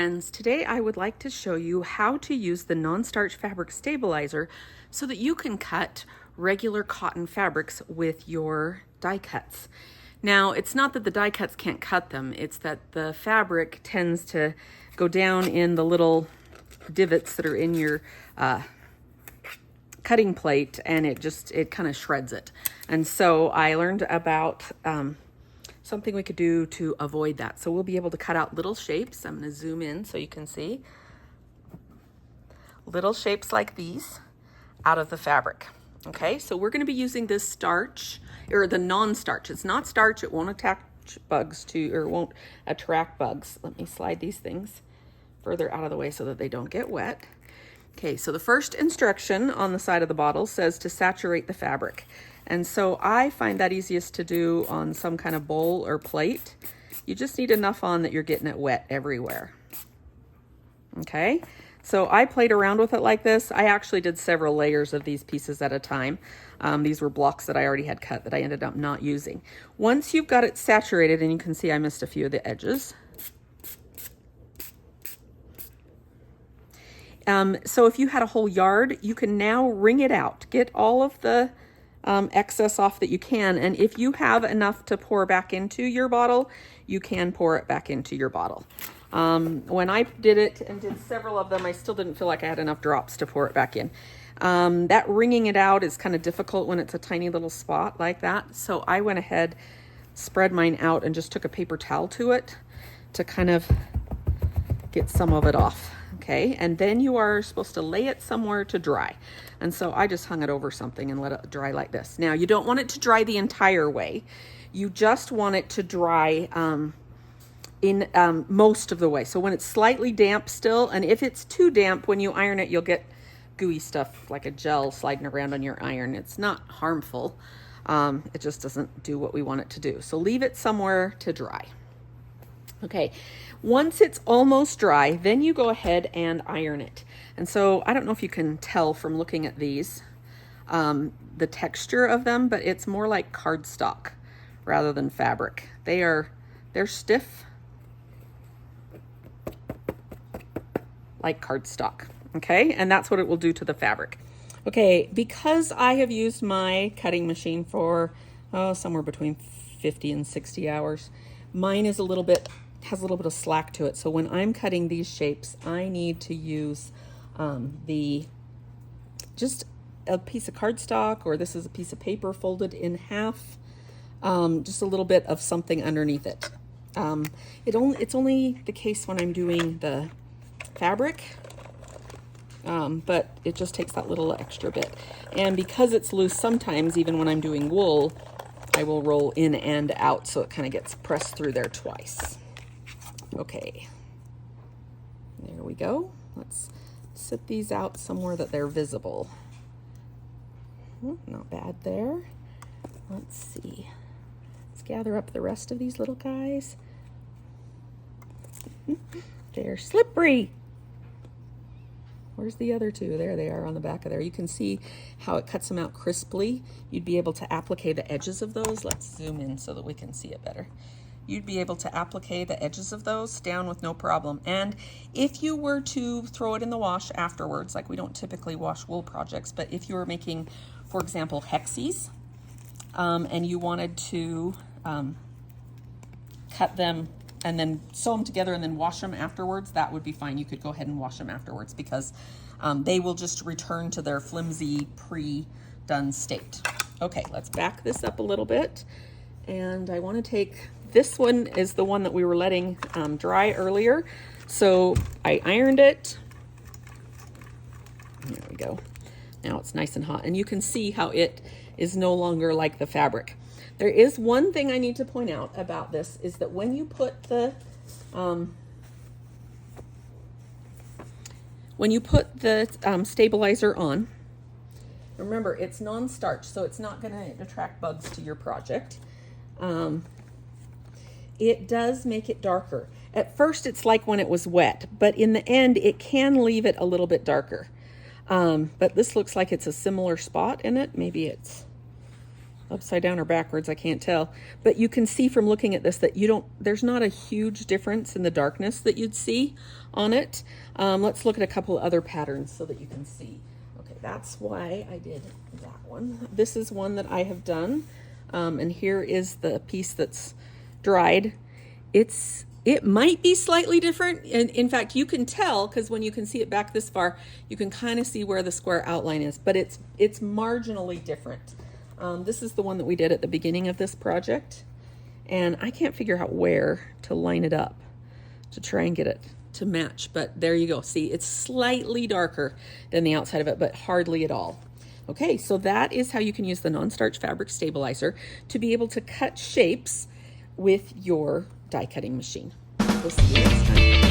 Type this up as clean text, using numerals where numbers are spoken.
friends, today I would like to show you how to use the non-starch fabric stabilizer so that you can cut regular cotton fabrics with your die cuts. Now, it's not that the die cuts can't cut them, it's that the fabric tends to go down in the little divots that are in your cutting plate, and it kind of shreds it. And so I learned about something we could do to avoid that. So we'll be able to cut out little shapes. I'm going to zoom in so you can see little shapes like these out of the fabric. Okay, so we're going to be using this starch, or the non-starch. It's not starch, it won't attach bugs or won't attract bugs. Let me slide these things further out of the way so that they don't get wet. Okay, so the first instruction on the side of the bottle says to saturate the fabric. And so I find that easiest to do on some kind of bowl or plate. You just need enough on that you're getting it wet everywhere. Okay, so I played around with it like this. I actually did several layers of these pieces at a time. These were blocks that I already had cut that I ended up not using. Once you've got it saturated, and you can see I missed a few of the edges. So if you had a whole yard, you can now wring it out. Get all of the excess off that you can, and if you have enough to pour back into your bottle, you can pour it back into your bottle. When I did it and did several of them, I still didn't feel like I had enough drops to pour it back in. That wringing it out is kind of difficult when it's a tiny little spot like that, so I went ahead, spread mine out, and just took a paper towel to it to kind of get some of it off. Okay, and then you are supposed to lay it somewhere to dry. And so I just hung it over something and let it dry like this. Now, you don't want it to dry the entire way. You just want it to dry in most of the way. So when it's slightly damp still, and if it's too damp, when you iron it, you'll get gooey stuff like a gel sliding around on your iron. It's not harmful. It just doesn't do what we want it to do. So leave it somewhere to dry. Okay, once it's almost dry, then you go ahead and iron it. And so I don't know if you can tell from looking at these, the texture of them, but it's more like cardstock rather than fabric. They're stiff like cardstock, okay? And that's what it will do to the fabric. Okay, because I have used my cutting machine for somewhere between 50 and 60 hours, mine is has a little bit of slack to it. So when I'm cutting these shapes, I need to use just a piece of cardstock, or this is a piece of paper folded in half, just a little bit of something underneath it. It's only the case when I'm doing the fabric, but it just takes that little extra bit. And because it's loose, sometimes even when I'm doing wool, I will roll in and out so it kind of gets pressed through there twice. Okay, there we go. Let's sit these out somewhere that they're visible. Not bad there. Let's see. Let's gather up the rest of these little guys. They're slippery. Where's the other two? There they are on the back of there. You can see how it cuts them out crisply. You'd be able to applique the edges of those. Let's zoom in so that we can see it better. You'd be able to applique the edges of those down with no problem. And if you were to throw it in the wash afterwards, like we don't typically wash wool projects, but if you were making, for example, hexies, and you wanted to cut them and then sew them together and then wash them afterwards, that would be fine. You could go ahead and wash them afterwards because they will just return to their flimsy pre-done state. Okay, let's back this up a little bit. And I want to take, this one is the one that we were letting dry earlier. So I ironed it. There we go. Now it's nice and hot. And you can see how it is no longer like the fabric. There is one thing I need to point out about this, is that when you put the stabilizer on, remember it's non-starch, so it's not going to attract bugs to your project. It does make it darker. At first it's like when it was wet, but in the end it can leave it a little bit darker. But this looks like it's a similar spot in it. Maybe it's upside down or backwards, I can't tell. But you can see from looking at this that there's not a huge difference in the darkness that you'd see on it. Let's look at a couple other patterns so that you can see. Okay, that's why I did that one. This is one that I have done. And here is the piece that's dried. It might be slightly different. And in fact, you can tell because when you can see it back this far, you can kind of see where the square outline is, but it's marginally different. This is the one that we did at the beginning of this project, and I can't figure out where to line it up to try and get it to match, but there you go. See, it's slightly darker than the outside of it, but hardly at all. Okay, so that is how you can use the non-starch fabric stabilizer to be able to cut shapes with your die cutting machine. We'll see you next time.